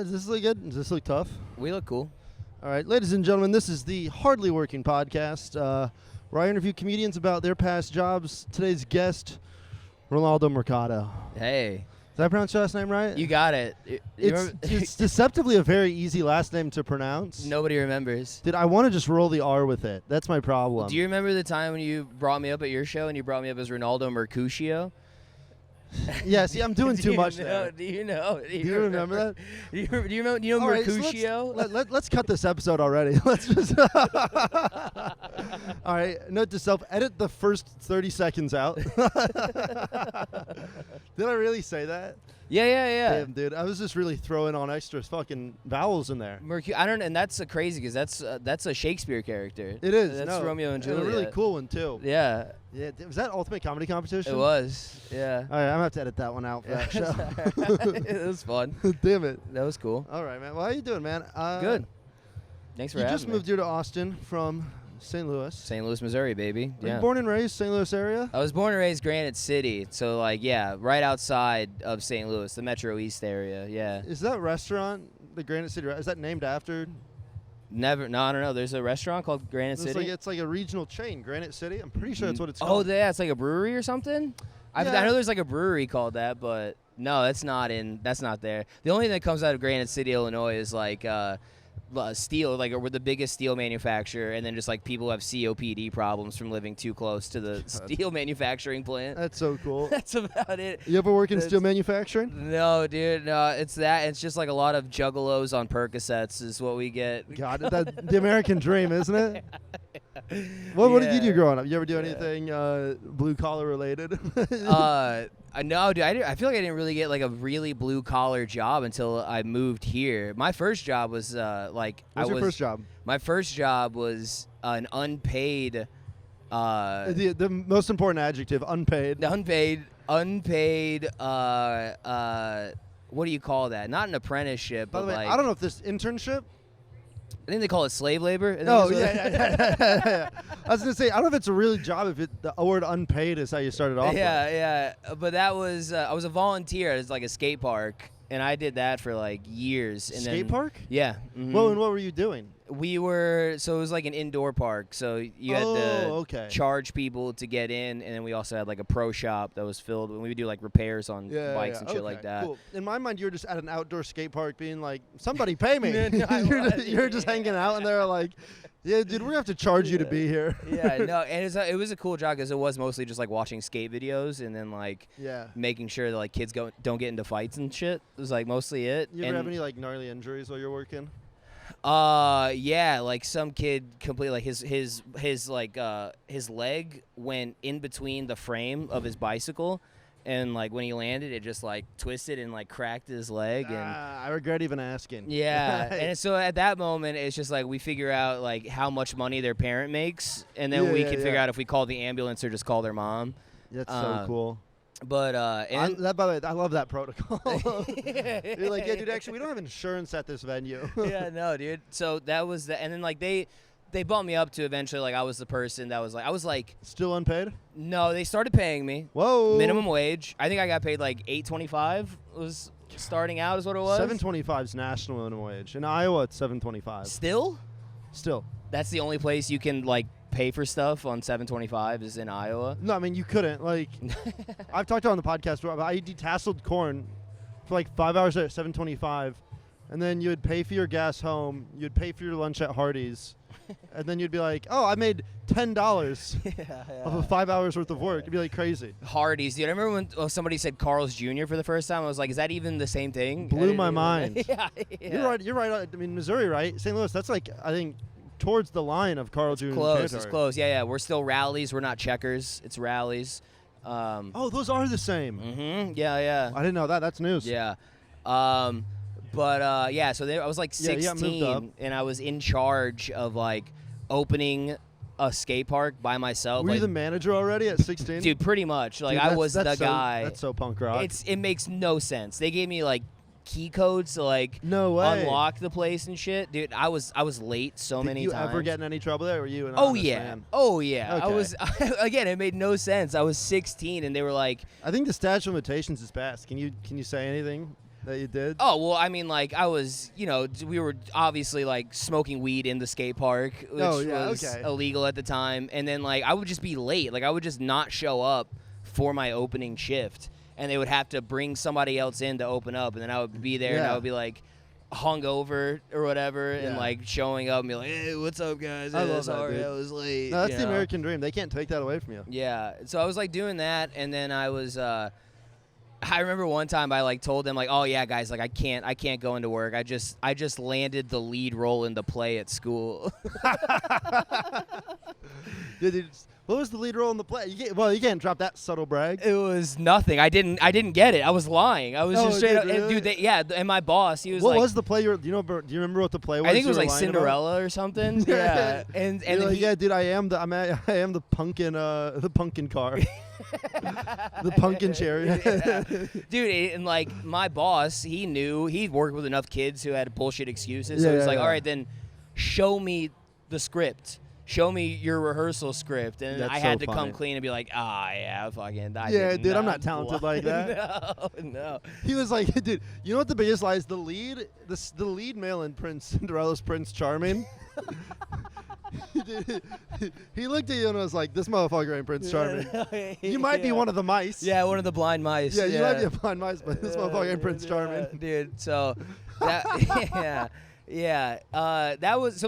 Does this look good? Does this look tough? We look cool. All right, ladies and gentlemen, this is the Hardly Working podcast, where I interview comedians about their past jobs. Today's guest, Ronaldo Mercado. Hey. Did I pronounce your last name right? You got it. It's deceptively a very easy last name to pronounce. Nobody remembers. Dude, I want to just roll the R with it. That's my problem. Do you remember the time when you brought me up at your show and you brought me up as Ronaldo Mercado? Yeah, see, I'm doing too much there. Do you know? Do you remember that? Do you know All right, Mercutio? so let's cut this episode already. Let's just. All right, note to self: edit the first 30 seconds out. Did I really say that? Yeah. Damn, dude, I was just really throwing on extra fucking vowels in there. I don't, and that's crazy because that's a Shakespeare character. It is. That's Romeo and Juliet. A really cool one too. Yeah. Yeah. Was that Ultimate Comedy Competition? It was. Yeah. All right, I'm gonna have to edit that one out for that show. It was fun. Damn it. That was cool. All right, man. Well, how you doing, man? Good. Thanks for having me. You just moved here to Austin from St. Louis. St. Louis, Missouri, baby. Were you born and raised St. Louis area? I was born and raised Granite City, so right outside of St. Louis, the Metro East area. Yeah. Is that restaurant, the Granite City, is that named after? Never. No, I don't know. There's a restaurant called Granite City. It's like a regional chain, Granite City. I'm pretty sure that's what it's Oh, called. yeah, it's like a brewery or something. I know there's like a brewery called that, but no, that's not there. The only thing that comes out of Granite City, Illinois, is like steel. Like we're the biggest steel manufacturer, and then just like people who have COPD problems from living too close to the steel manufacturing plant. That's so cool. That's about it. You ever work in steel manufacturing? No, dude. No, it's that. It's just like a lot of juggalos on Percocets is what we get. God, the American dream, isn't it? What did you do growing up? You ever do anything blue collar related? No, dude. I feel like I didn't really get like a really blue collar job until I moved here. My first job was What's your first job? My first job was an unpaid. The most important adjective: unpaid. Unpaid. What do you call that? Not an apprenticeship. By the but way, like, I don't know if this internship. I think they call it slave labor. Oh, yeah. I was going to say, I don't know if it's a real job if the word unpaid is how you started off. Yeah. But that was, I was a volunteer at like a skate park, and I did that for like years. And skate park? Yeah. Mm-hmm. Well, and what were you doing? So it was like an indoor park. So you had to charge people to get in, and then we also had like a pro shop that was filled, and we would do like repairs on bikes and shit like that. Cool. In my mind, you were just at an outdoor skate park being like, somebody pay me. No, you're just hanging out, and they're like, yeah, dude, we're going to have to charge you to be here. Yeah, no, and it was a cool job because it was mostly just like watching skate videos and then like making sure that like kids don't get into fights and shit. It was like mostly it. You ever have any like gnarly injuries while you're working? Yeah, like some kid completely like his leg went in between the frame of his bicycle, and like when he landed, it just like twisted and like cracked his leg. And I regret even asking. Yeah, and so at that moment, it's just like we figure out like how much money their parent makes, and then we can figure out if we call the ambulance or just call their mom. That's so cool. But by the way, I love that protocol. You're like, yeah, dude, actually, we don't have insurance at this venue. Yeah, no, dude. So that was and then like they bumped me up to eventually like I was the person that was like still unpaid. No, they started paying me. Whoa. Minimum wage. I think I got paid like $8.25 was starting out is what it was. $7.25 is national minimum wage. In Iowa, it's $7.25. Still. That's the only place you can like pay for stuff on $7.25 is in Iowa. No, I mean you couldn't. Like, I've talked about on the podcast where I detasseled corn for like 5 hours at $7.25, and then you would pay for your gas home. You'd pay for your lunch at Hardee's, and then you'd be like, "Oh, I made $10 of 5 hours worth of work." It'd be like crazy. Hardee's, dude. I remember when somebody said Carl's Jr. for the first time. I was like, "Is that even the same thing?" Blew my mind. Yeah. You're right. I mean, Missouri, right? St. Louis. That's like I think towards the line of Carl Jr. It's close. Yeah. We're still Rallies. We're not Checkers. It's Rallies. Those are the same. Mm-hmm. Yeah. I didn't know that. That's news. Yeah. So I was like 16, and I was in charge of like opening a skate park by myself. Were you the manager already at 16? Dude, pretty much. Like, I was the guy. That's so punk rock. It makes no sense. They gave me like key codes to like unlock the place and shit. Dude, I was late many times. Did you ever get in any trouble there? Were you an honest man? Oh yeah. Okay. I was again, it made no sense. I was 16 and they were like, I think the statute of limitations is passed. Can you say anything that you did? Oh, well, I mean, like, I was, we were obviously, like, smoking weed in the skate park, which was illegal at the time. And then, like, I would just be late. Like, I would just not show up for my opening shift. And they would have to bring somebody else in to open up. And then I would be there, and I would be, like, hungover or whatever, and, like, showing up and be like, hey, what's up, guys? I love that, sorry dude. I was late. No, that's the American dream. They can't take that away from you. Yeah. So I was, like, doing that, and then I was I remember one time I like told them like, oh yeah, guys, like I can't go into work. I just landed the lead role in the play at school. What was the lead role in the play? You can't drop that subtle brag. It was nothing. I didn't get it. I was lying. I was just straight up. Really? And my boss, he was what like, what was the play? Do you remember what the play was? I think it was like Cinderella or something. Yeah. And like, yeah, dude, I am the pumpkin car. The pumpkin cherry. Dude, and like my boss, he knew he'd worked with enough kids who had bullshit excuses. So he was like, all right, then show me the script. Show me your rehearsal script. And I had to come clean and be like, yeah, fucking. Dude, I'm not talented like that. No. He was like, dude, you know what the biggest lie is? The lead male in Cinderella's Prince Charming. He looked at you and was like, this motherfucker ain't Prince Charming. You might be one of the mice. Yeah, one of the blind mice. Yeah, you might be a blind mice, but this motherfucker ain't Prince Charming. Dude, so, that, that was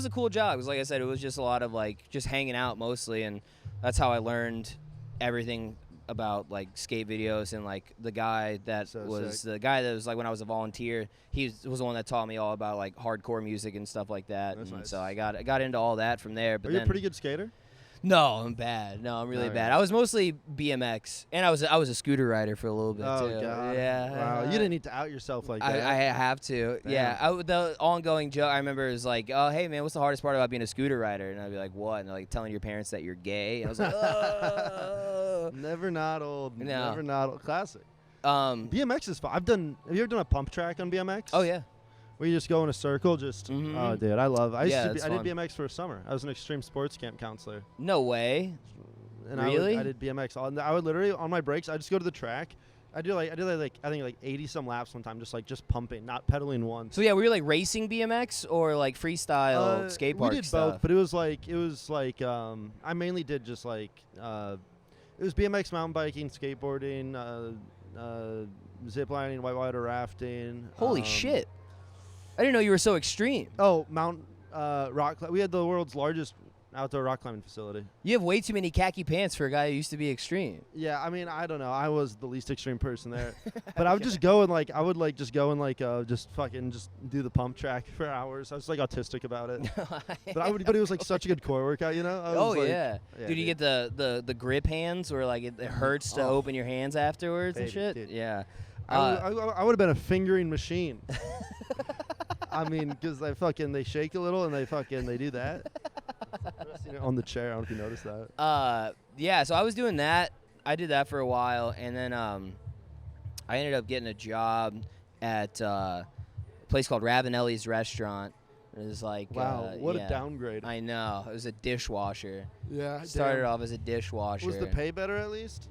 a cool job. Because like I said, it was just a lot of like just hanging out mostly, and that's how I learned everything about like skate videos. And like the guy that was like when I was a volunteer, he was the one that taught me all about like hardcore music and stuff like that. That's and nice. So I got into all that from there. But Are you a pretty good skater? No, I'm bad. No, I'm really bad. I was mostly BMX, and I was a scooter rider for a little bit too. Oh God! Yeah. Wow, you didn't need to out yourself like that. I have to. Damn. Yeah. The ongoing joke I remember is like, oh hey man, what's the hardest part about being a scooter rider? And I'd be like, what? And they're like telling your parents that you're gay. And I was like, oh. Never not old. No. Never not old. Classic. BMX is fun. Have you ever done a pump track on BMX? Oh yeah. Where you just go in a circle, just oh dude, I did BMX for a summer. I was an extreme sports camp counselor. No way. And really? I did BMX. I would literally on my breaks, I just go to the track. I did like I think 80 some laps one time, just pumping, not pedaling once. So yeah, were you like racing BMX or like freestyle skate park We did stuff? both, but it was like I mainly did just like it was BMX, mountain biking, skateboarding, ziplining, whitewater rafting. Holy shit! I didn't know you were so extreme. Oh, rock. We had the world's largest outdoor rock climbing facility. You have way too many khaki pants for a guy who used to be extreme. Yeah, I mean, I don't know. I was the least extreme person there. But I would just go and just fucking do the pump track for hours. I was like autistic about it. But it was like such a good core workout, you know? Yeah. Dude, you get the grip hands where like it hurts to open your hands afterwards and shit? Dude. Yeah. I would have been a fingering machine. I mean, because they shake a little and they do that. On the chair, I don't know if you noticed that. Yeah, so I was doing that. I did that for a while, and then I ended up getting a job at a place called Ravenelli's Restaurant. It was like, wow, what a downgrade. I know. It was a dishwasher. Yeah. Started off as a dishwasher. Was the pay better at least?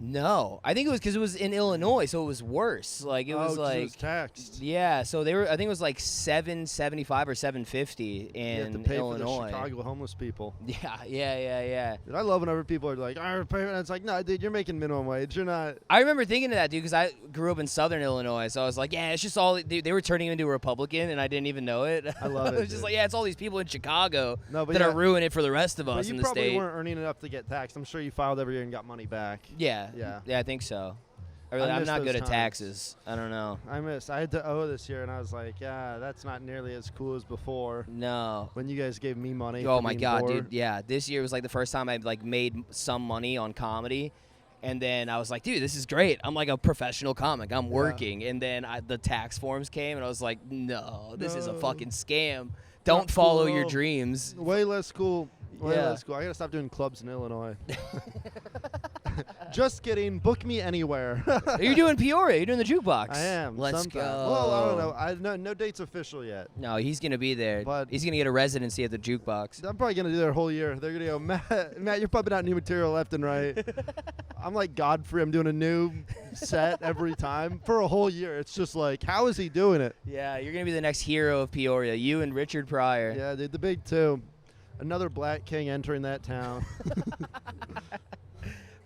No, I think it was because it was in Illinois, so it was worse. Like it was like it was taxed. Yeah, so they were. I think it was like $7.75 or $7.50 in you have to pay Illinois. For the Chicago homeless people. Yeah. Dude, I love whenever people are like, it's like, no, dude, you're making minimum wage. You're not. I remember thinking of that, dude, because I grew up in Southern Illinois, so I was like, yeah, it's just all they were turning into a Republican, and I didn't even know it. I love it. It was just like, yeah, it's all these people in Chicago that are ruining it for the rest of us in the state. You probably weren't earning enough to get taxed. I'm sure you filed every year and got money back. Yeah, I think so. I'm not good at taxes. I don't know. I had to owe this year, and I was like, yeah, that's not nearly as cool as before. No. When you guys gave me money. Oh my God, dude. Yeah, this year was like the first time I like made some money on comedy. And then I was like, dude, this is great. I'm like a professional comic. I'm working. And then the tax forms came, and I was like, no, this is a fucking scam. Don't follow your dreams. Way less cool. Way less cool. I got to stop doing clubs in Illinois. Just kidding. Book me anywhere. You're doing Peoria. You're doing the jukebox. I am. Let's sometime. go. Well, I don't know. No date's official yet. No, he's going to be there. But he's going to get a residency at the jukebox. I'm probably going to do their whole year. They're going to go, Matt, you're pumping out new material left and right. I'm like Godfrey. I'm doing a new set every time for a whole year. It's just like, how is he doing it? Yeah, you're going to be the next hero of Peoria. You and Richard Pryor. Yeah, dude, the big two. Another black king entering that town.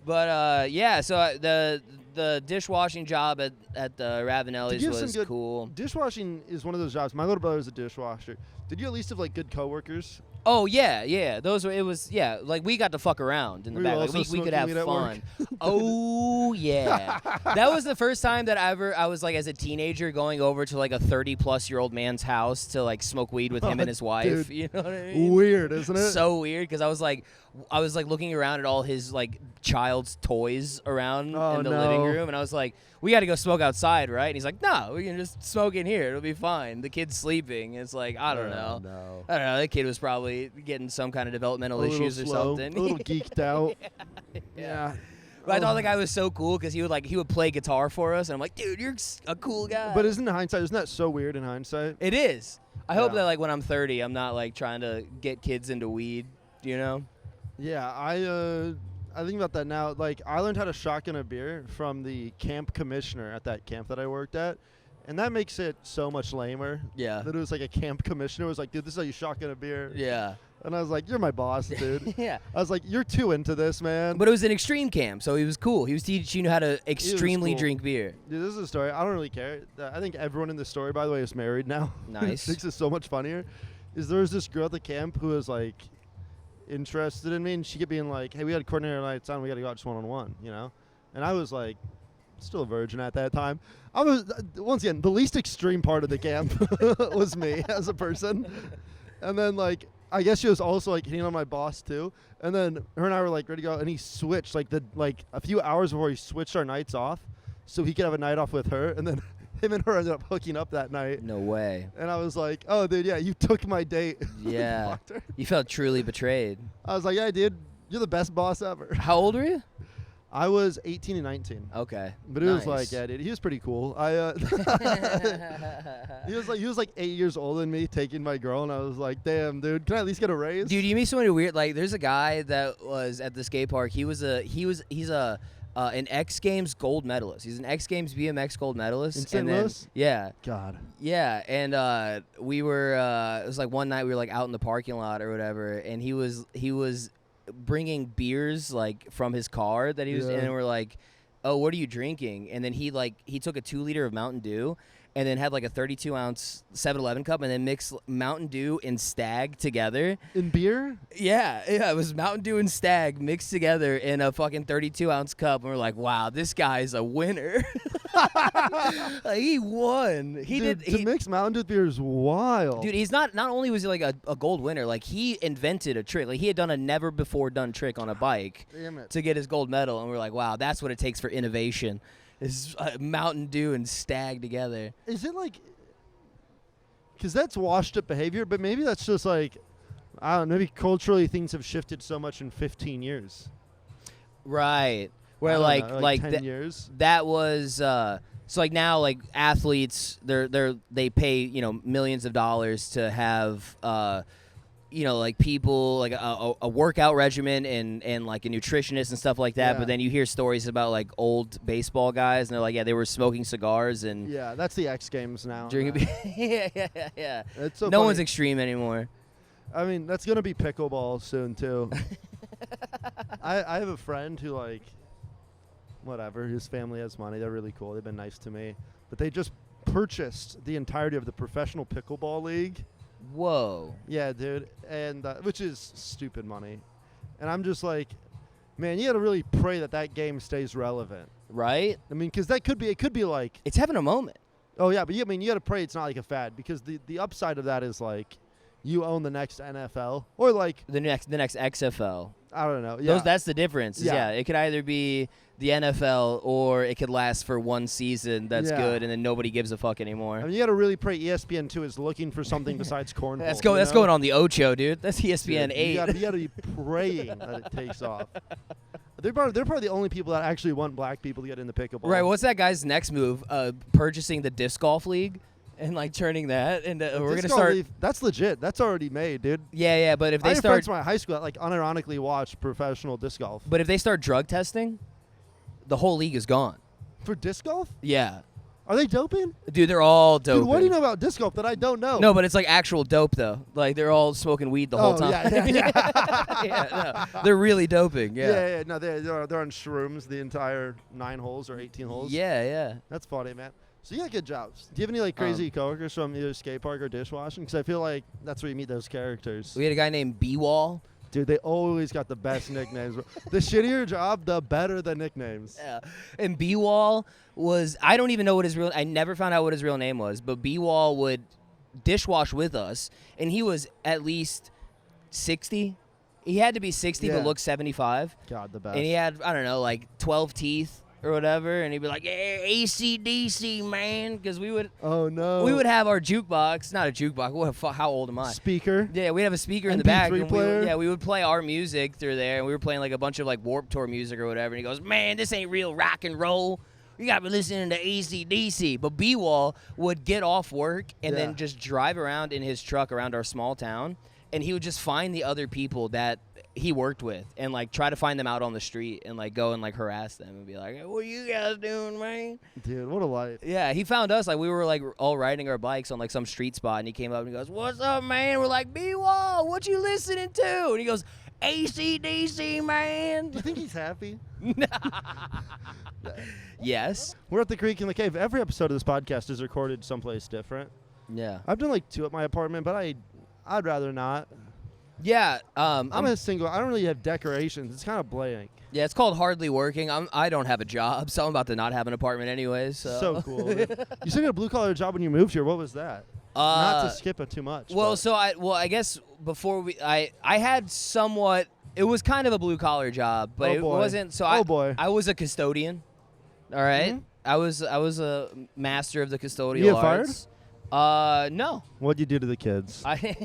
But yeah, so the dishwashing job at the Ravenelli's was cool. Dishwashing is one of those jobs. My little brother's a dishwasher. Did you at least have like good coworkers? Oh yeah. Those were like we got to fuck around in the back. Like we could have fun. Oh yeah. That was the first time that I was like as a teenager going over to like a 30-plus-year-old man's house to like smoke weed with him and his wife. Dude. You know what I mean? Weird, isn't it? So weird because I was like looking around at all his like child's toys around in the living room, and I was like, we got to go smoke outside, right? And he's like, no, we can just smoke in here. It'll be fine. The kid's sleeping. It's like, I don't know. I don't know. That kid was probably getting some kind of developmental issues or something. A little geeked out. Yeah. But I thought the guy was so cool because he would play guitar for us, and I'm like, dude, you're a cool guy. But isn't that so weird in hindsight? It is. I hope that like when I'm 30, I'm not like trying to get kids into weed, you know? Yeah, I think about that now. Like, I learned how to shotgun a beer from the camp commissioner at that camp that I worked at, and that makes it so much lamer. Yeah. That it was like a camp commissioner was like, dude, this is how you shotgun a beer. Yeah. And I was like, you're my boss, dude. Yeah. I was like, you're too into this, man. But it was an extreme camp, so he was cool. He was teaching you how to extremely cool. drink beer. Dude, this is a story. I don't really care. I think everyone in this story, by the way, is married now. Nice. Makes it so much funnier. There was this girl at the camp who was like interested in me, and she kept being like, hey, we got to coordinate our nights on. We got to go out just one-on-one, you know? And I was like, still a virgin at that time. I was, once again, the least extreme part of the camp was me as a person. And then, like, I guess she was also, like, hitting on my boss, too. And then her and I were, like, ready to go. And he switched, like, a few hours before he switched our nights off so he could have a night off with her. And then him and her ended up hooking up that night. No way. And I was like, oh, dude, yeah, you took my date. Yeah. You felt truly betrayed. I was like, yeah, dude, you're the best boss ever. How old were you? I was 18 and 19. Okay. But it was like, yeah, dude, he was pretty cool. He was like 8 years older than me, taking my girl, and I was like, damn, dude, can I at least get a raise? Dude, you meet somebody weird. Like, there's a guy that was at the skate park. He's an X Games gold medalist. He's an X Games BMX gold medalist. In St. Louis? Yeah. God. Yeah, and we were. It was like one night we were like out in the parking lot or whatever, and he was bringing beers like from his car that he was in, and we're like, oh, what are you drinking? And then he took a 2 liter of Mountain Dew and then had like a 32-ounce 7-Eleven cup and then mixed Mountain Dew and Stag together. In beer? Yeah, it was Mountain Dew and Stag mixed together in a fucking 32-ounce cup, and we're like, wow, this guy's a winner. Like, he won. To mix Mountain Dew with beer is wild. Dude, he's not only was he like a gold winner, like he invented a trick. Like he had done a never before done trick on a bike to get his gold medal, and we're like, wow, that's what it takes for innovation. Is Mountain Dew and Stag together. Is it like, because that's washed up behavior, but maybe that's just like, I don't know, maybe culturally things have shifted so much in 15 years. Right. Where like 10 years. That was so like now like athletes they pay millions of dollars to have like people like a workout regimen and like a nutritionist and stuff like that. Yeah. But then you hear stories about like old baseball guys, and they're like, yeah, they were smoking cigars and that's the X Games now. Drinking yeah. It's so no funny. one's extreme anymore. I mean, that's gonna be pickleball soon too. I have a friend who like, whatever, his family has money. They're really cool. They've been nice to me, but they just purchased the entirety of the professional pickleball league. Whoa. Yeah, dude, and which is stupid money, and I'm just like, man, you got to really pray that game stays relevant, right? I mean, because it could be like it's having a moment. Oh yeah, but you got to pray it's not like a fad, because the upside of that is like, you own the next NFL or like the next XFL. I don't know. Yeah, that's the difference. Yeah, it could either be the NFL or it could last for one season that's good, and then nobody gives a fuck anymore. I mean, you got to really pray ESPN2 is looking for something besides cornhole. That's going on the Ocho, dude. That's ESPN 8. You got to be praying that it takes off. They're probably the only people that actually want black people to get into pickleball. Right. What's that guy's next move? Purchasing the disc golf league and like turning that into. We're gonna start. That's legit. That's already made, dude. Yeah. But if they I have start friends from my high school that like unironically watch professional disc golf. But if they start drug testing, the whole league is gone. For disc golf? Yeah. Are they doping? Dude, they're all doping. Dude, what do you know about disc golf that I don't know? No, but it's like actual dope though. Like they're all smoking weed the whole time. Yeah. No, they're really doping. Yeah. No, they're on shrooms the entire 9 holes or 18 holes. Yeah. That's funny, man. So you got good jobs. Do you have any like crazy coworkers from either skate park or dishwashing? Because I feel like that's where you meet those characters. We had a guy named B-Wall. Dude, they always got the best nicknames. The shittier job, the better the nicknames. Yeah. And B-Wall was, I don't even know what his real, I never found out what his real name was, but B-Wall would dishwash with us, and he was at least 60. He had to be 60 but look 75. God, the best. And he had, I don't know, like 12 teeth or whatever, and he'd be like, yeah, AC/DC, man, because we would have our jukebox, not a jukebox, how old am I? Speaker. Yeah, we'd have a speaker in the back. MP3 player. We would play our music through there, and we were playing like a bunch of like Warped Tour music or whatever, and he goes, man, this ain't real rock and roll. You got to be listening to AC/DC. But B-Wall would get off work and then just drive around in his truck around our small town, and he would just find the other people that he worked with and like try to find them out on the street and like go and like harass them and be like, hey, what are you guys doing, man? Dude, what a life. Yeah, he found us, like we were like all riding our bikes on like some street spot, and he came up and he goes, what's up, man? We're like, B-Wall, what you listening to? And he goes, AC/DC, man. Do you think he's happy? Yes. We're at the Creek in the Cave. Every episode of this podcast is recorded someplace different. Yeah. I've done like 2 at my apartment, but I'd rather not. Yeah. I'm a single. I don't really have decorations. It's kind of blank. Yeah, it's called hardly working. I don't have a job, so I'm about to not have an apartment anyways. So cool. You said you had a blue-collar job when you moved here. What was that? Not to skip it too much. Well, I guess before I had somewhat. It was kind of a blue-collar job, but it wasn't. So I was a custodian. All right. Mm-hmm. I was a master of the custodial you get arts. Fired? No. What'd you do to the kids? What'd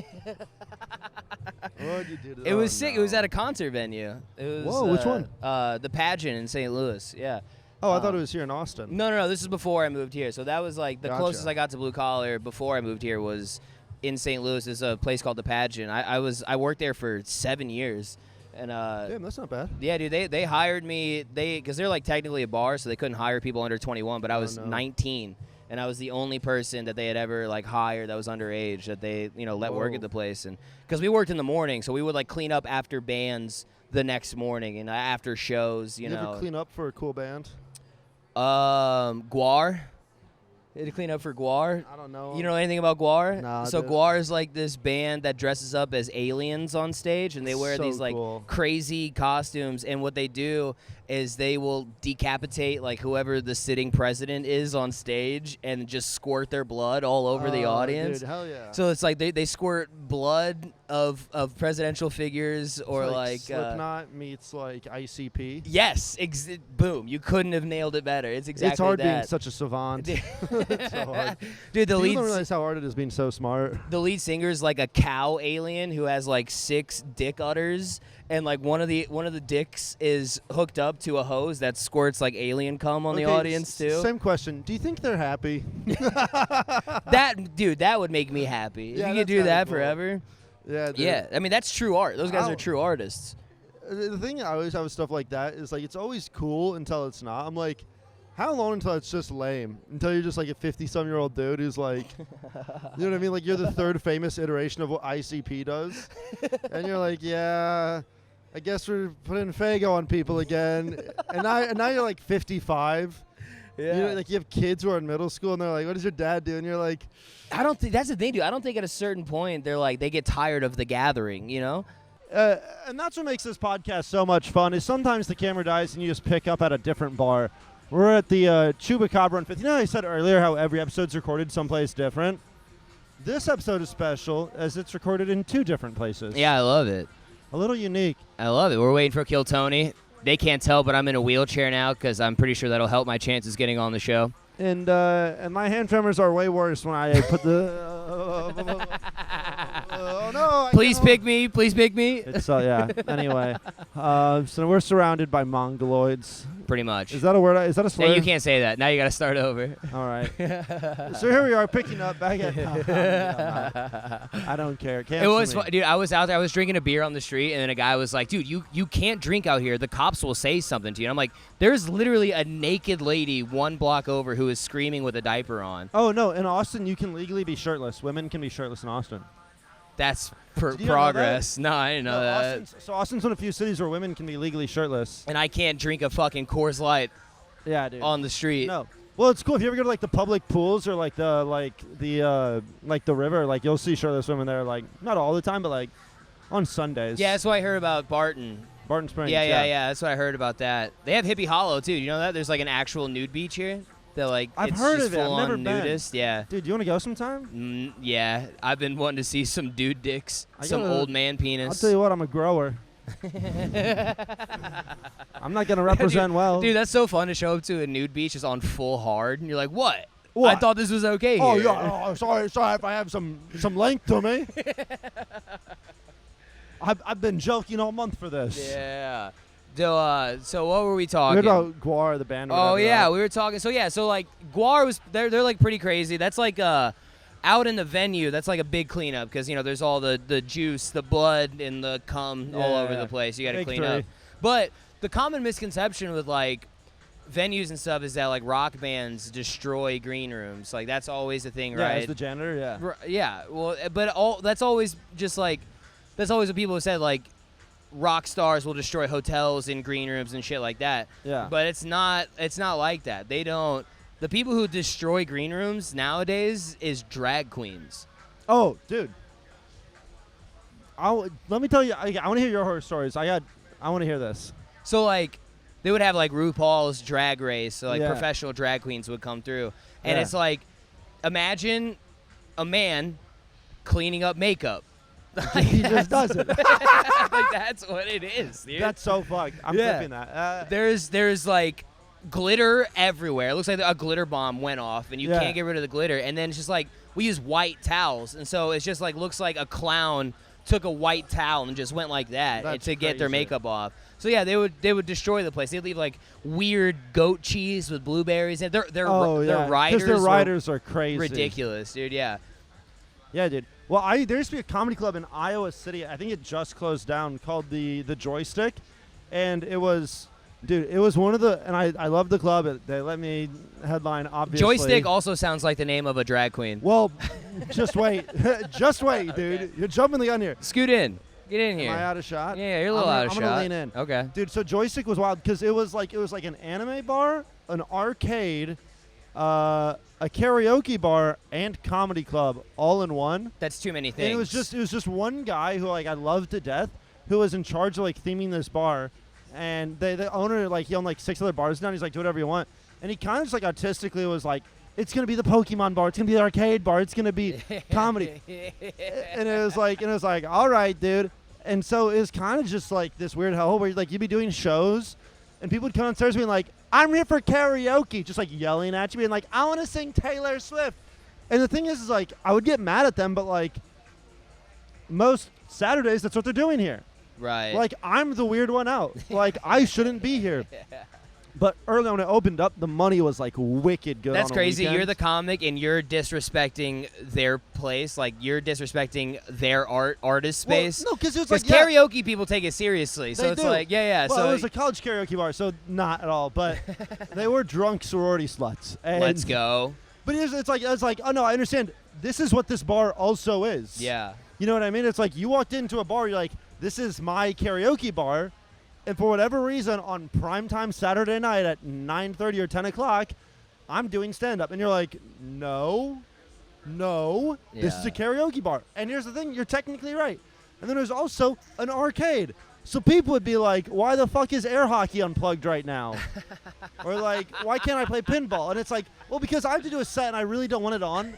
you do to them? It was sick. It was at a concert venue. It was, whoa, which one? The Pageant in St. Louis. Yeah. Oh, I thought it was here in Austin. No. This is before I moved here. So that was like the closest I got to blue collar before I moved here was in St. Louis. There's a place called the Pageant. I worked there for 7 years. And damn, that's not bad. Yeah, dude, they hired me. Because they're like technically a bar, so they couldn't hire people under 21. But I was 19. And I was the only person that they had ever like hired that was underage that they let work at the place, and because we worked in the morning, so we would like clean up after bands the next morning and after shows. You know, ever clean up for a cool band? Guar. They had to clean up for Guar. I don't know. You know anything about Guar? Nah, so Guar is like this band that dresses up as aliens on stage, and they wear these like crazy costumes. And what they do is they will decapitate like whoever the sitting president is on stage and just squirt their blood all over the audience. Dude, hell yeah. So it's like they squirt blood of presidential figures or like Slipknot meets like ICP. Yes, boom. You couldn't have nailed it better. It's exactly that. It's hard being such a savant. It's so hard. Dude, People don't realize how hard it is being so smart. The lead singer is like a cow alien who has like 6 dick udders, and like one of the dicks is hooked up to a hose that squirts like alien cum on the audience too. Same question. Do you think they're happy? That would make me happy. Yeah, if you could do that cool. forever. Yeah. Dude. Yeah. I mean, that's true art. Those guys are true artists. The thing I always have with stuff like that is like it's always cool until it's not. I'm like, how long until it's just lame? Until you're just like a 50-some-year-old dude who's like, you know what I mean? Like you're the 3rd famous iteration of what ICP does, and you're like, yeah, I guess we're putting Fago on people again, and now you're like 55. Yeah. Like you have kids who are in middle school, and they're like, what does your dad do? And you're like, I don't think that's the thing, dude. I don't think at a certain point they're like they get tired of the gathering, you know. And that's what makes this podcast so much fun. Is sometimes the camera dies and you just pick up at a different bar. We're at the Chupacabra on 5th. You know, I said earlier how every episode's recorded someplace different. This episode is special as it's recorded in 2 different places. Yeah, I love it. A little unique. I love it. We're waiting for Kill Tony. They can't tell, but I'm in a wheelchair now because I'm pretty sure that'll help my chances getting on the show. And my hand tremors are way worse when I put the no. Please pick me. Please pick me. It's yeah. Anyway, so we're surrounded by mongoloids. Pretty much. Is that a word? Is that a slur? Yeah, you can't say that. Now you got to start over. All right. So here we are picking up back at. I don't care. It was fun. Dude, I was out there. I was drinking a beer on the street, and then a guy was like, dude, you can't drink out here. The cops will say something to you. And I'm like, there's literally a naked lady 1 block over who is screaming with a diaper on. Oh, no. In Austin, you can legally be shirtless. Women can be shirtless in Austin. That's progress. No, I didn't know that. Austin's one of the few cities where women can be legally shirtless. And I can't drink a fucking Coors Light dude. on the street. No. Well, it's cool if you ever go to like the public pools or like the river. Like you'll see shirtless women there. Like not all the time, but like on Sundays. Yeah, that's what I heard about Barton Springs. Yeah. That's what I heard about that. They have Hippie Hollow too. You know that? There's like an actual nude beach here. That like I've it's heard just of it. full I've never on been. nudist. Yeah. Dude, you want to go sometime? Yeah, I've been wanting to see some dude dicks, some old man penis. I'll tell you what, I'm a grower. I'm not gonna represent well. Dude, that's so fun to show up to a nude beach just on full hard, and you're like, what? What? I thought this was okay Oh here. yeah. Oh, sorry if I have some length to me. I've been joking all month for this. Yeah. So what were we talking? We were about Guar, the band. Oh yeah, we were talking. So like Guar was they're like pretty crazy. That's like out in the venue. That's like a big cleanup because there's all the juice, the blood, and the cum all over the place. You got to clean up. But the common misconception with like venues and stuff is that like rock bands destroy green rooms. Like that's always a thing, right? Yeah, as the janitor. Yeah. Yeah. Well, but that's always just like that's always what people have said like. Rock stars will destroy hotels and green rooms and shit like that. Yeah. But it's not like that. They don't. The people who destroy green rooms nowadays is drag queens. Oh, dude. Let me tell you. I want to hear your horror stories. I want to hear this. So like, they would have like RuPaul's Drag Race. So like professional drag queens would come through, and it's like, imagine a man cleaning up makeup. He just does it. Like that's what it is, dude. That's so fucked. I'm flipping that. There's like glitter everywhere. It looks like a glitter bomb went off, and you can't get rid of the glitter. And then it's just like we use white towels, and so it's just like looks like a clown took a white towel and just went like that to get their makeup off. So yeah, they would destroy the place. They'd leave like weird goat cheese with blueberries, and their riders. Because their riders are crazy, ridiculous, dude. Yeah. Yeah, dude. Well, there used to be a comedy club in Iowa City. I think it just closed down, called the Joystick, and it was one of the. And I love the club. They let me headline. Obviously, Joystick also sounds like the name of a drag queen. Well, just wait, just wait, dude. You're jumping the gun here. Scoot in. Get in here. Am I out of shot? Yeah, you're a little out of shot. I'm gonna lean in. Okay. Dude, so Joystick was wild because it was like an anime bar, an arcade, a karaoke bar, and comedy club all in one. That's too many things. And it was just one guy who like I loved to death, who was in charge of like theming this bar, and the owner like he owned like 6 other bars now. He's like, do whatever you want, and he kind of just like artistically was like, it's gonna be the Pokemon bar, it's gonna be the arcade bar, it's gonna be comedy, and it was like, all right, dude. And so it was kind of just like this weird hell where like you'd be doing shows, and people would come downstairs being like, I'm here for karaoke, just like yelling at you, being like, I want to sing Taylor Swift. And the thing is like, I would get mad at them, but like, most Saturdays, that's what they're doing here. Right. Like, I'm the weird one out. Like, I shouldn't be here. But early on when it opened up, the money was like wicked good. That's on crazy. Weekend. You're the comic and you're disrespecting their place. Like you're disrespecting their artist space. Well, no, because it was like karaoke people take it seriously. So it's do. like Well, so it was a college karaoke bar, so not at all. But they were drunk sorority sluts. And let's go. But it's like, oh no, I understand. This is what this bar also is. Yeah. You know what I mean? It's like you walked into a bar, you're like, this is my karaoke bar. And for whatever reason, on primetime Saturday night at 9:30 or 10 o'clock, I'm doing stand-up. And you're like, no, this is a karaoke bar. And here's the thing, you're technically right. And then there's also an arcade. So people would be like, why the fuck is air hockey unplugged right now? Or like, why can't I play pinball? And it's like, well, because I have to do a set and I really don't want it on.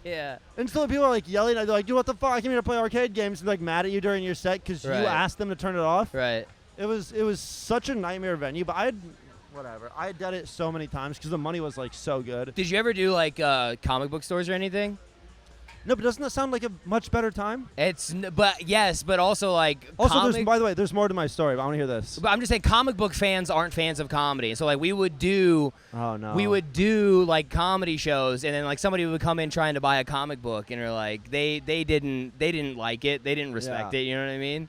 Yeah. And so people are like yelling. They're like, dude, what the fuck? I came here to play arcade games. And they're like mad at you during your set because you asked them to turn it off. Right. It was such a nightmare venue, but I had done it so many times because the money was like so good. Did you ever do like comic book stores or anything? No, but doesn't that sound like a much better time? But also like. Also, by the way, there's more to my story, but I want to hear this. But I'm just saying, comic book fans aren't fans of comedy. So like we would do. Oh no. We would do like comedy shows, and then like somebody would come in trying to buy a comic book, and they're like they didn't like it, they didn't respect it. You know what I mean?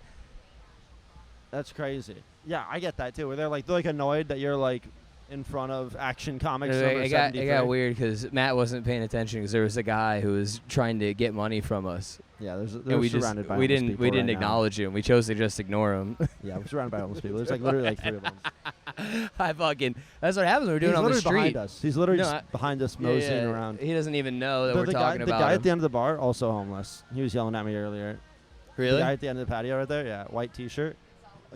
That's crazy. Yeah, I get that too. Where they're like annoyed that you're like in front of Action Comics. It got weird because Matt wasn't paying attention because there was a guy who was trying to get money from us. Yeah, we didn't acknowledge him. We chose to just ignore him. Yeah, we're surrounded by homeless people. There's like literally like 3 of them. That's what happens when we're doing it on the street. Behind us. He's literally just behind us, moseying around. He doesn't even know that we're talking about the guy him. at the end of the bar, also homeless. He was yelling at me earlier. Really? The guy at the end of the patio right there, yeah, white T-shirt.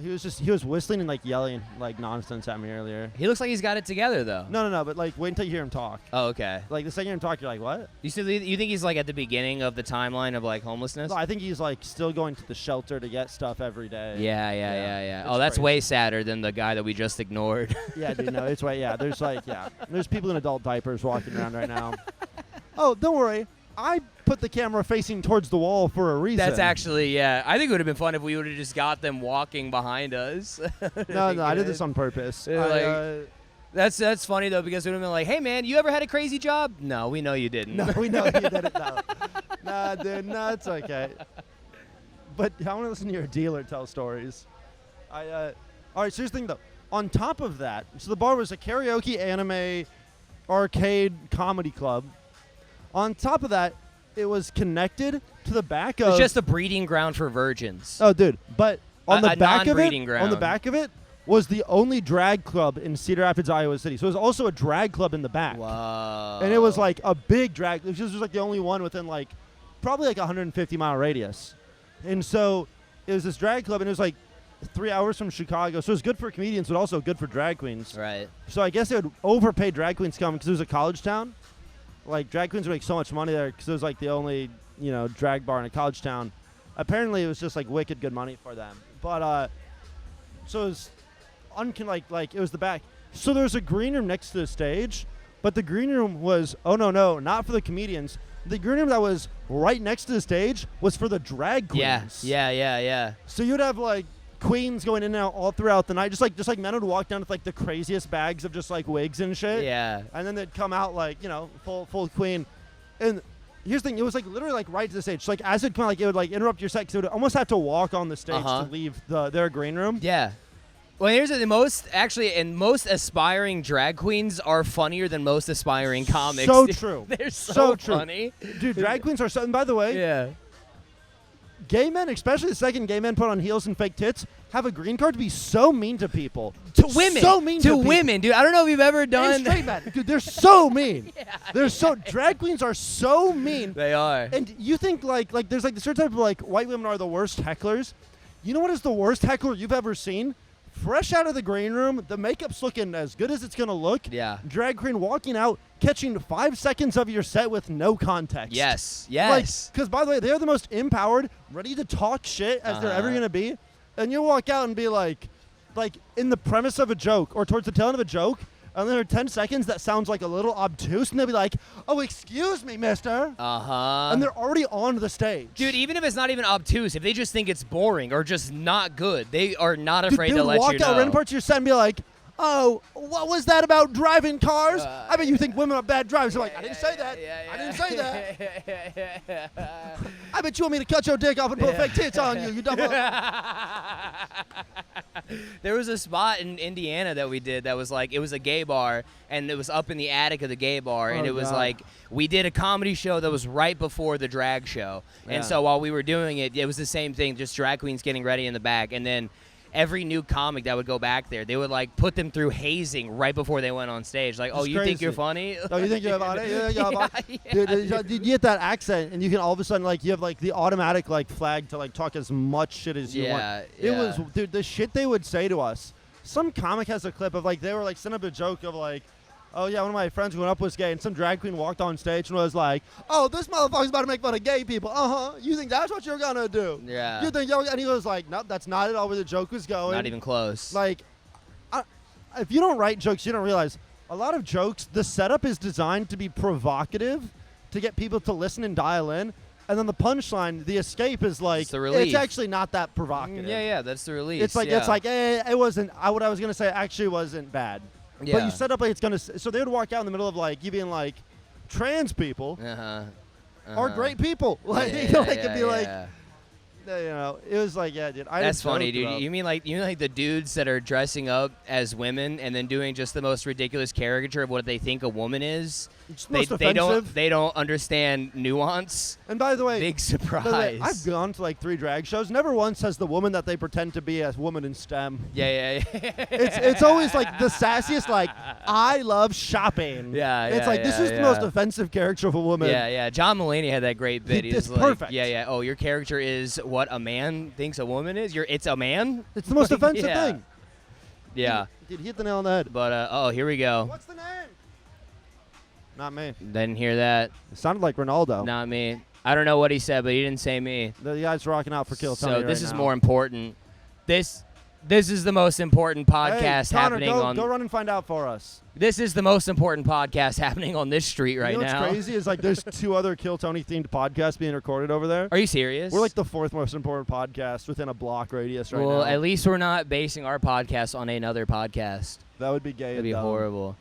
He was whistling and like yelling like nonsense at me earlier. He looks like he's got it together though. No, but like wait until you hear him talk. Oh, okay. Like the second you hear him talk, you're like, what? You think he's like at the beginning of the timeline of like homelessness? No, I think he's like still going to the shelter to get stuff every day. Yeah. Oh, that's way sadder than the guy that we just ignored. Yeah, dude, no, it's way, yeah. There's people in adult diapers walking around right now. Oh, don't worry. I put the camera facing towards the wall for a reason. That's actually, yeah. I think it would have been fun if we would have just got them walking behind us. No, I did this on purpose. That's funny, though, because it would have been like, hey, man, you ever had a crazy job? No, we know you didn't. No, we know you didn't. No. Nah, dude, no, it's okay. But I want to listen to your dealer tell stories. All right, so here's the thing, though. On top of that, so the bar was a karaoke, anime, arcade, comedy club. On top of that, it was connected to the back of. It's just a breeding ground for virgins. Oh, dude! But on the back of it, was the only drag club in Cedar Rapids, Iowa City. So it was also a drag club in the back. Wow! And it was like a big drag. It was like the only one within like probably like 150-mile radius. And so it was this drag club, and it was like 3 hours from Chicago. So it was good for comedians, but also good for drag queens. Right. So I guess they would overpay drag queens to come because it was a college town. Like, drag queens would make so much money there because it was, like, the only, drag bar in a college town. Apparently, it was just, like, wicked good money for them. But, so it was, it was the back. So there was a green room next to the stage, but the green room was, no, not for the comedians. The green room that was right next to the stage was for the drag queens. Yeah. So you'd have, like, queens going in and out all throughout the night. Just like men would walk down with like the craziest bags of just like wigs and shit. Yeah. And then they'd come out like, full queen. And here's the thing, it was like literally like right to the stage. So like as it come, like it would like interrupt your set because it would almost have to walk on the stage to leave their green room. Yeah. Well, here's the most aspiring drag queens are funnier than most aspiring comics. So true. They're so funny. Dude, drag queens are so, and by the way, yeah. Gay men, especially the second gay men put on heels and fake tits, have a green card to be so mean to people. To women. So mean to women, dude. I don't know if you've ever done. And straight men. Dude, they're so mean. Drag queens are so mean. They are. And you think like there's like the certain type of like white women are the worst hecklers. You know what is the worst heckler you've ever seen? Fresh out of the green room, the makeup's looking as good as it's going to look. Yeah. Drag queen walking out, catching 5 seconds of your set with no context. Yes. Because, by the way, they're the most empowered, ready to talk shit as they're ever going to be. And you walk out and be like in the premise of a joke or towards the tail end of a joke, and then there are 10 seconds that sounds like a little obtuse, and they'll be like, oh, excuse me, mister. And they're already on the stage. Dude, even if it's not even obtuse, if they just think it's boring or just not good, they are not afraid to let you know. They walk out random parts of your set and be like, oh, what was that about driving cars? I bet you think women are bad drivers. They're like, I didn't say that. I didn't say that. I bet you want me to cut your dick off and put fake tits on you dumb. There was a spot in Indiana that we did that was like, it was a gay bar, and it was up in the attic of the gay bar, and it was like, we did a comedy show that was right before the drag show. And so while we were doing it, it was the same thing, just drag queens getting ready in the back, and then every new comic that would go back there, they would like put them through hazing right before they went on stage. Like, oh, you think you're funny? Oh, you think you're funny? Dude, you get that accent, and you can all of a sudden like you have like the automatic like flag to like talk as much shit as you want. It was, dude, the shit they would say to us. Some comic has a clip of like they were like sending up a joke of like, oh yeah, one of my friends growing up was gay, and some drag queen walked on stage and was like, oh, this motherfucker's about to make fun of gay people. You think that's what you're gonna do? Yeah. You think and he was like, nope, that's not at all where the joke was going. Not even close. Like, if you don't write jokes, you don't realize a lot of jokes, the setup is designed to be provocative, to get people to listen and dial in. And then the punchline, the escape is like, It's the relief. it's actually not that provocative. Yeah, that's the release. It's like, it wasn't, what I was going to say actually wasn't bad. Yeah. But you set up like it's going to, so they would walk out in the middle of like, you being like, trans people are great people. Like, it'd be like, you know, it was like, yeah, dude. That's funny, dude. You mean like the dudes that are dressing up as women and then doing just the most ridiculous caricature of what they think a woman is? It's most offensive. They don't understand nuance. And by the way, big surprise. By the way, I've gone to like 3 drag shows. Never once has the woman that they pretend to be a woman in STEM. Yeah. It's always like the sassiest. Like, I love shopping. Yeah. It's like this is the most offensive character of a woman. Yeah. John Mulaney had that great bit. He was like, perfect. Yeah. Oh, your character is what a man thinks a woman is. It's a man. It's the most offensive thing. Yeah. Dude, he hit the nail on the head. But here we go. What's the name? Not me. Didn't hear that. It sounded like Ronaldo. Not me. I don't know what he said, but he didn't say me. The guy's rocking out for Kill Tony. So this is now. more important. This is the most important podcast Connor, happening on. Go run and find out for us. This is the most important podcast happening on this street right now. What's crazy is like there's 2 other Kill Tony themed podcasts being recorded over there. Are you serious? We're like the 4th most important podcast within a block radius right now. Well, at least we're not basing our podcast on another podcast. That would be gay. That'd be horrible.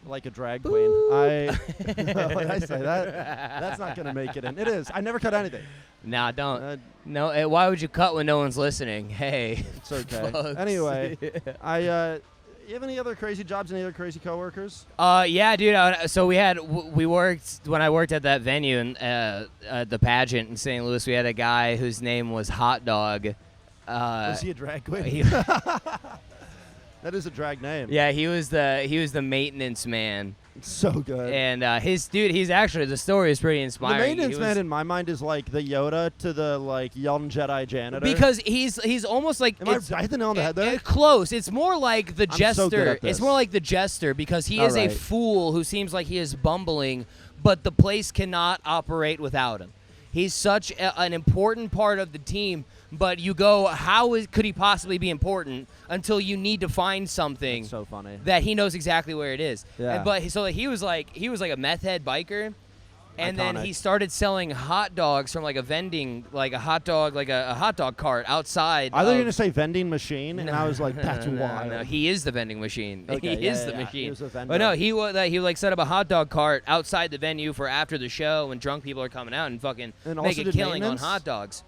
Like a drag queen. When I say that, that's not going to make it in. It is. I never cut anything. Nah, don't. No, why would you cut when no one's listening? Hey. It's okay. Folks. Anyway, you have any other crazy jobs, any other crazy coworkers? Yeah, dude. So we worked, when I worked at that venue in the pageant in St. Louis, we had a guy whose name was Hot Dog. Was he a drag queen? That is a drag name. Yeah, he was the maintenance man. So good. And he's actually, the story is pretty inspiring. The maintenance man in my mind is like the Yoda to the like young Jedi janitor. Because he's almost like, I hit the nail on the head there? Close. It's more like the jester. So good at this. It's more like the jester because he is a fool who seems like he is bumbling, but the place cannot operate without him. He's such an important part of the team, but you go, could he possibly be important until you need to find something so funny that he knows exactly where it is. Yeah. So he was like a meth head biker, and Iconic. then he started selling hot dogs from like a vending, like a hot dog cart outside. I thought you were going to say vending machine, and I was like, that's wild. No, he is the vending machine. Okay, he is the machine. He was a vendor. But no, he like set up a hot dog cart outside the venue for after the show when drunk people are coming out and fucking make a killing on hot dogs.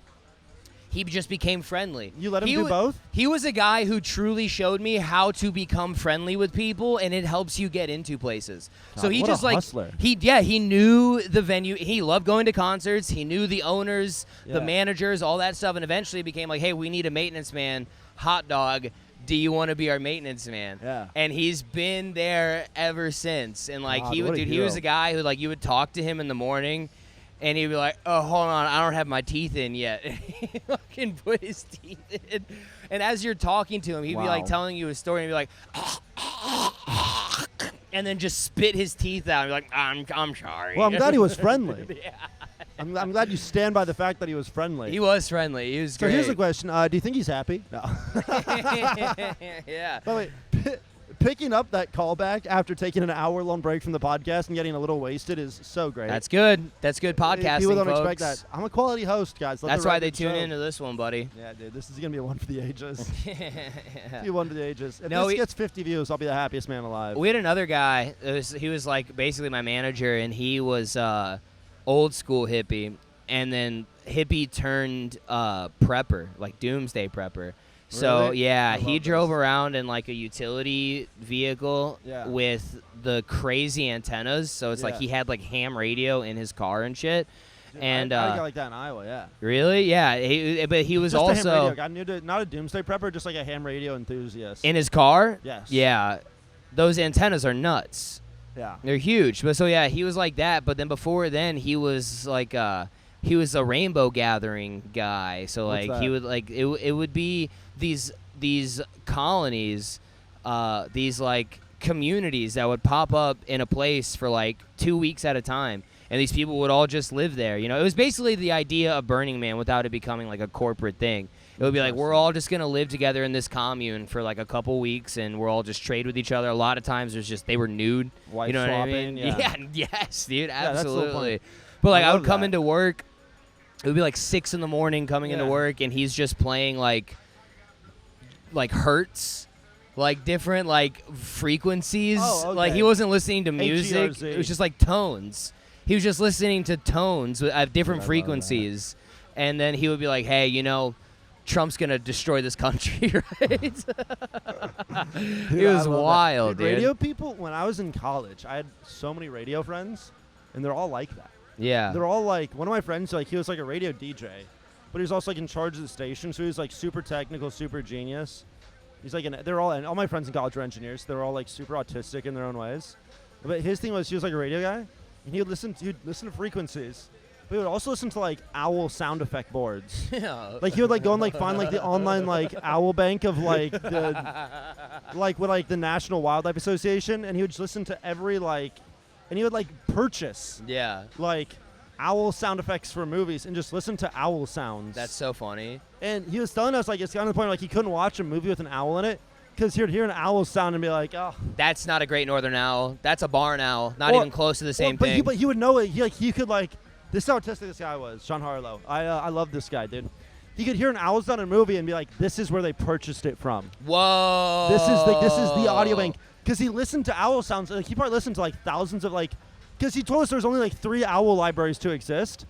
He just became friendly. You let him do both? He was a guy who truly showed me how to become friendly with people, and it helps you get into places. God, so he what just a like hustler. He knew the venue. He loved going to concerts. He knew the owners, the managers, all that stuff, and eventually became like, hey, we need a maintenance man. Hot Dog, do you want to be our maintenance man? Yeah. And he's been there ever since. And like God, he was a guy who like you would talk to him in the morning. And he'd be like, oh, hold on, I don't have my teeth in yet. And he fucking put his teeth in. And as you're talking to him, he'd be like telling you a story and he'd be like, and then just spit his teeth out and be like, I'm sorry. Well, I'm glad he was friendly. Yeah. I'm glad you stand by the fact that he was friendly. He was friendly. He was great. So here's the question. Do you think he's happy? No. Yeah. By the way, picking up that callback after taking an hour-long break from the podcast and getting a little wasted is so great. That's good. That's good podcasting, People don't folks. expect that. I'm a quality host, guys. That's why they tune into this one, buddy. Yeah, dude. This is going to be one for the ages. Yeah. Be one for the ages. If No, this gets 50 views, I'll be the happiest man alive. We had another guy. He was like basically my manager, and he was old school hippie, and then hippie turned prepper, like doomsday prepper. So Really? yeah, I he love drove this. around in like a utility vehicle with the crazy antennas. So it's like he had like ham radio in his car and shit. Dude, And I got like that in Iowa, yeah. Really, yeah. But he was Just a ham also radio guy. Not a doomsday prepper, just like a ham radio enthusiast. in his car. Yes. Yeah, those antennas are nuts. Yeah. They're huge. But so yeah, he was like that. But then before then, he was like he was a rainbow gathering guy. So What's like he that? would like it would be these colonies, these like communities that would pop up in a place for like 2 weeks at a time. And these people would all just live there. You know, it was basically the idea of Burning Man without it becoming like a corporate thing. It would be like, we're all just going to live together in this commune for like a couple weeks, and we're all just trade with each other. A lot of times there's just, they were nude. Wife you know swapping, what I mean? yeah. Yes, dude, that's the whole absolutely. point. But like I love would come that. into work. It would be like 6 in the morning coming into work, and he's just playing like hertz, like different like frequencies. Oh, okay. Like he wasn't listening to music. HERZ. It was just like tones. He was just listening to tones at different frequencies. And then he would be like, hey, Trump's going to destroy this country, right? It was wild, dude. Radio people, when I was in college, I had so many radio friends, and they're all like that. Yeah. They're all like, one of my friends, like he was like a radio DJ, but he was also like in charge of the station, so he was like super technical, super genius. He's like, and all my friends in college were engineers, so they're all like super autistic in their own ways. But his thing was, he was like a radio guy, and he'd listen to frequencies. But he would also listen to like owl sound effect boards. Yeah. Like he would like go and like find like the online like owl bank of like the like with like the National Wildlife Association, and he would just listen to every like, and he would like purchase like owl sound effects for movies and just listen to owl sounds. That's so funny. And he was telling us like it's gotten to the point like he couldn't watch a movie with an owl in it because he would hear an owl sound and be like, oh. That's not a great northern owl. That's a barn owl. Not even close to the same thing. But he would know it. He could like. This is how autistic this guy was, Sean Harlow. I love this guy, dude. He could hear an owl sound in a movie and be like, "This is where they purchased it from." Whoa! This is the audio bank because he listened to owl sounds. Like, he probably listened to like thousands of like, because he told us there was only like 3 owl libraries to exist.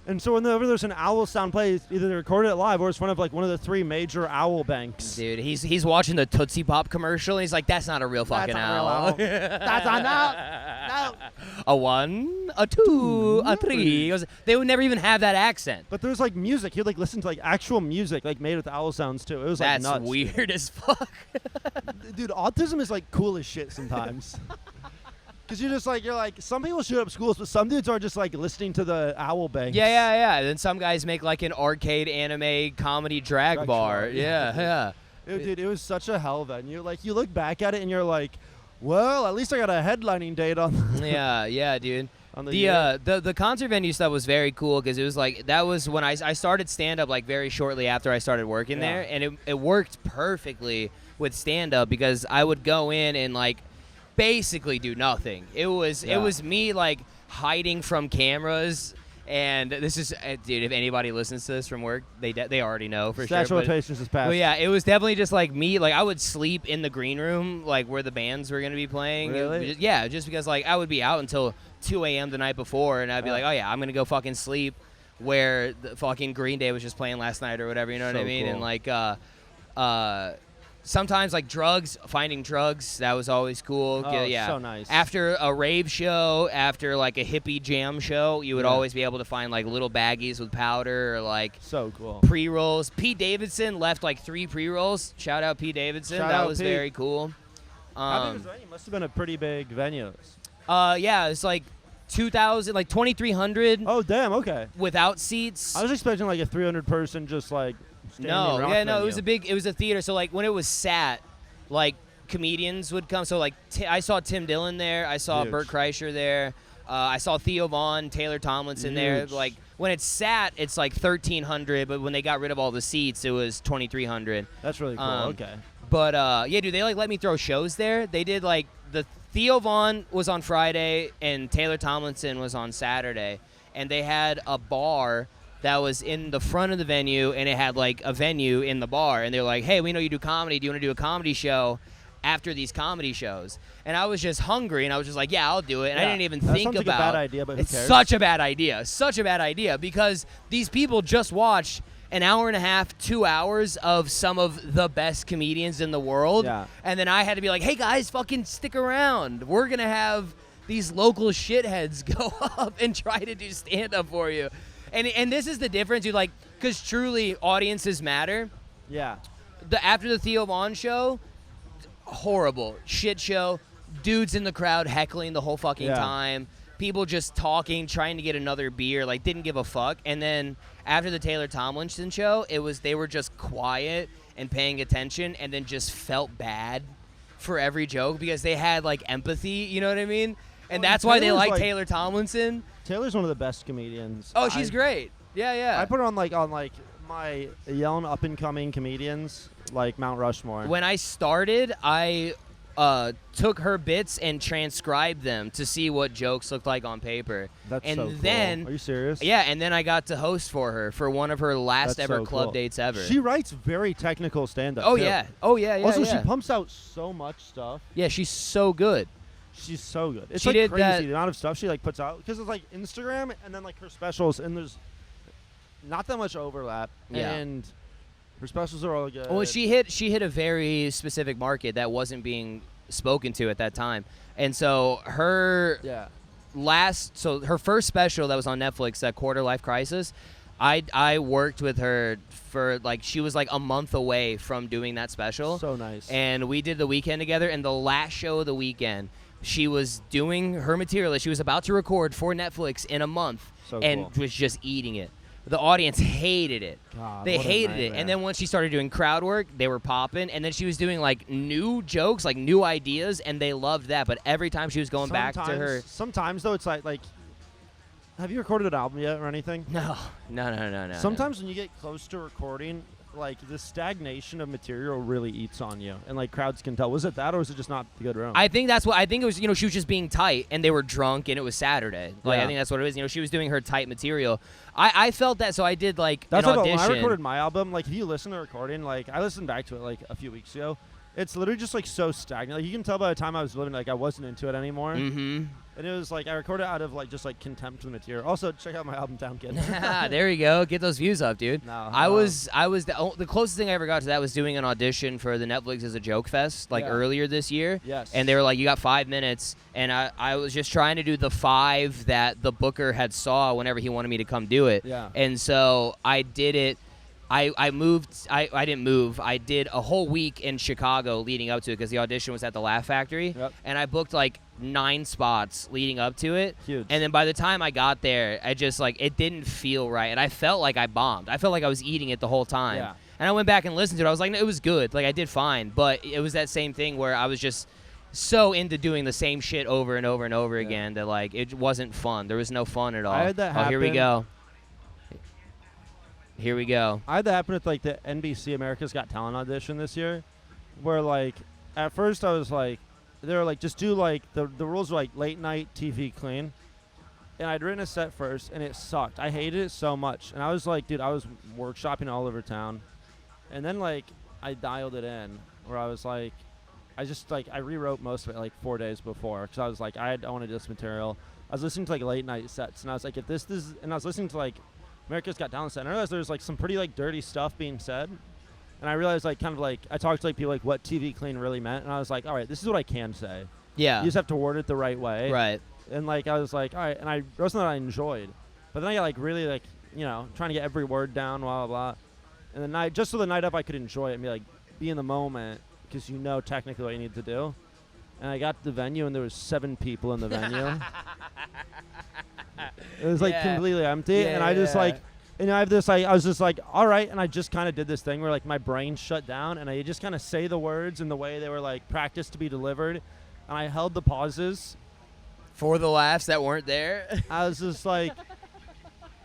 And so whenever there's an owl sound play, either they recorded it live or it's one of like one of the 3 major owl banks. Dude, he's watching the Tootsie Pop commercial and he's like, that's not a real fucking owl. That's not no. A 1, a 2, a 3. He goes, they would never even have that accent. But there's like music. He'd like listen to like actual music like made with owl sounds too. It was like that's nuts. weird as fuck. Dude, autism is like cool as shit sometimes. Because you're like, some people shoot up schools, but some dudes are just like listening to the owl banks. Yeah. Then some guys make like an arcade anime comedy drag bar. Yeah. Dude, it was such a hell venue. Like, you look back at it and you're like, well, at least I got a headlining date on. Yeah, dude. On the concert venue stuff was very cool because it was like that was when I started stand up like very shortly after I started working there, and it worked perfectly with stand up because I would go in and like basically do nothing. It was me like hiding from cameras, and this is dude, if anybody listens to this from work, they already know for sure. Statute of limitations is passed. But yeah, it was definitely just like me. Like I would sleep in the green room, like where the bands were gonna be playing. Really? Just because like I would be out until 2 a.m. the night before, and I'd be like, oh yeah, I'm gonna go fucking sleep where the fucking Green Day was just playing last night or whatever. You know what I mean? Cool. And like sometimes like finding drugs, that was always cool. Oh, so nice. After a rave show, after like a hippie jam show, you would always be able to find like little baggies with powder or like so cool pre-rolls. Pete Davidson left like 3 pre-rolls. Shout out Pete Davidson. That was very cool. How big was the venue? Must have been a pretty big venue. Yeah, it's like 2,000, like 2,300. Oh damn, okay. Without seats. I was expecting like a 300 person just like. No, it was a theater. So like when it was sat, like comedians would come. So like I saw Tim Dillon there. I saw Bert Kreischer there. I saw Theo Vaughn, Taylor Tomlinson there. Like when it's sat, it's like 1,300. But when they got rid of all the seats, it was 2,300. That's really cool. Okay. But yeah, dude, they like let me throw shows there. They did like the Theo Vaughn was on Friday and Taylor Tomlinson was on Saturday, and they had a bar that was in the front of the venue, and it had like a venue in the bar, and they're like, hey, we know you do comedy. Do you want to do a comedy show after these comedy shows? And I was just hungry, and I was just like, yeah, I'll do it. And I didn't even think sounds about like a bad idea, but who it's cares? such a bad idea because these people just watched an hour and a half, 2 hours of some of the best comedians in the world. Yeah. And then I had to be like, hey guys, fucking stick around. We're gonna have these local shitheads go up and try to do stand-up for you. And this is the difference, dude, like, because truly audiences matter. Yeah. After the Theo Vaughn show, horrible. Shit show. Dudes in the crowd heckling the whole fucking time. People just talking, trying to get another beer, like, didn't give a fuck. And then after the Taylor Tomlinson show, they were just quiet and paying attention and then just felt bad for every joke because they had, like, empathy, you know what I mean? And that's why they like Taylor Tomlinson. Taylor's one of the best comedians. Oh, she's great. Yeah. I put her on my young up and coming comedians like Mount Rushmore. When I started, I took her bits and transcribed them to see what jokes looked like on paper. That's and so cool. then, Are you serious? Yeah, and then I got to host for her for one of her last That's ever so club cool. dates ever. She writes very technical stand-up. Oh too. yeah. Also, yeah. she pumps out so much stuff. Yeah, she's so good. She's so good. It's She like did crazy that- the amount of stuff she like puts out because it's like Instagram and then like her specials and there's not that much overlap. Yeah. And her specials are all good. Well, she hit a very specific market that wasn't being spoken to at that time, and so her her first special that was on Netflix, that Quarter Life Crisis, I worked with her for like, she was like a month away from doing that special. So nice. And we did the weekend together, and the last show of the weekend, she was doing her material that she was about to record for Netflix in a month, and cool. was just eating it. The audience hated it. God, They what a hated it. nightmare. And then once she started doing crowd work, they were popping. And then she was doing like new jokes, like new ideas, and they loved that. But every time she was going back to her. Sometimes though, it's like, have you recorded an album yet or anything? No. Sometimes when you get close to recording, like the stagnation of material really eats on you, and like crowds can tell. Was it that, or was it just not the good room? I think that's what I think it was. You know, she was just being tight, and they were drunk, and it was Saturday. Like, Yeah. I think that's what it was. You know, she was doing her tight material. I felt that, so I did like That's an what audition. when I recorded my album. Like if you listen to the recording, like I listened back to it like a few weeks ago. It's literally just like so stagnant. Like you can tell by the time I was living, like I wasn't into it anymore. Mm-hmm. And it was like I recorded out of like just like contempt for the material. Also, check out my album Town Kid. There you go. Get those views up, dude. No, I was the closest thing I ever got to that was doing an audition for the Netflix as a Joke Fest earlier this year. Yes. And they were like, you got 5 minutes, and I was just trying to do the 5 that the booker had saw whenever he wanted me to come do it. Yeah. And so I did it. I didn't move. I did a whole week in Chicago leading up to it because the audition was at the Laugh Factory. Yep. And I booked like 9 spots leading up to it. Huge. And then by the time I got there, I just like, it didn't feel right. And I felt like I bombed. I felt like I was eating it the whole time. Yeah. And I went back and listened to it. I was like, no, it was good. Like I did fine. But it was that same thing where I was just so into doing the same shit over and over and over again that like it wasn't fun. There was no fun at all. I had that happen. Oh, here we go. Here we go. I had that happen with like the NBC America's Got Talent audition this year, where like at first I was like, they were like, just do like the rules were like late night TV clean, and I'd written a set first and it sucked. I hated it so much, and I was like, dude, I was workshopping all over town, and then like I dialed it in where I was like, I rewrote most of it like 4 days before because I was like, I want to do this material. I was listening to like late night sets, and I was like, if this is, and I was listening to like America's Got Talent set, and I realized there was like some pretty like dirty stuff being said, and I realized like kind of like I talked to like people like what TV clean really meant, and I was like, all right, this is what I can say. Yeah. You just have to word it the right way. Right. And like I was like, all right, and I wrote something that I enjoyed, but then I got like really like trying to get every word down, blah blah blah, and the night just so the night up I could enjoy it and be in the moment because technically what you need to do. And I got to the venue, and there was 7 people in the venue. It was like completely empty, and I just like, and I have this like, I was just like, all right, and I just kind of did this thing where like my brain shut down, and I just kind of say the words in the way they were like practiced to be delivered, and I held the pauses For the laughs that weren't there. I was just like,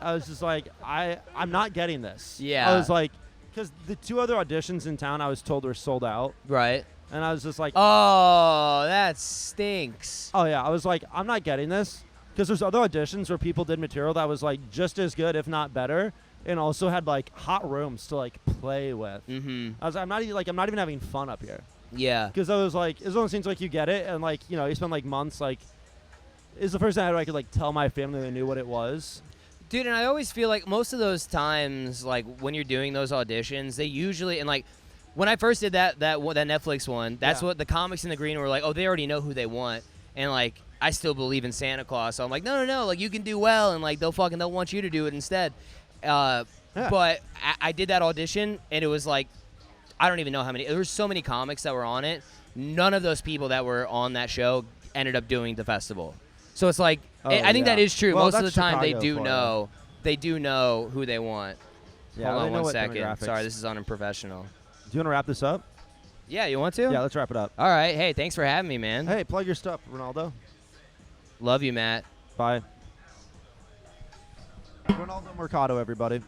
I'm not getting this. Yeah. I was like, because the 2 other auditions in town I was told were sold out, Right. and I was just like, Oh, that stinks. oh yeah, I was like, I'm not getting this, because there's other auditions where people did material that was like just as good, if not better, and also had like hot rooms to like play with. Mm-hmm. I was like, I'm not even having fun up here, Yeah. because I was like, it's one of those things like you get it, and like you spend like months like. It's the first time I could like tell my family they knew what it was. Dude, and I always feel like most of those times, like when you're doing those auditions, they usually, and like when I first did that Netflix one, that's what the comics in the green were like. Oh, they already know who they want, and like I still believe in Santa Claus, so I'm like, no, like you can do well, and like they'll want you to do it instead. But I did that audition, and it was like, I don't even know how many. There were so many comics that were on it. None of those people that were on that show ended up doing the festival. So it's like, I think that is true. Well, most of the that's time, Chicago they do know who they want. Yeah, Hold they on know one what second. demographics. Sorry, this is unprofessional. Do you want to wrap this up? Yeah, you want to? Yeah, let's wrap it up. All right. Hey, thanks for having me, man. Hey, plug your stuff, Ronaldo. Love you, Matt. Bye. Ronaldo Mercado, everybody.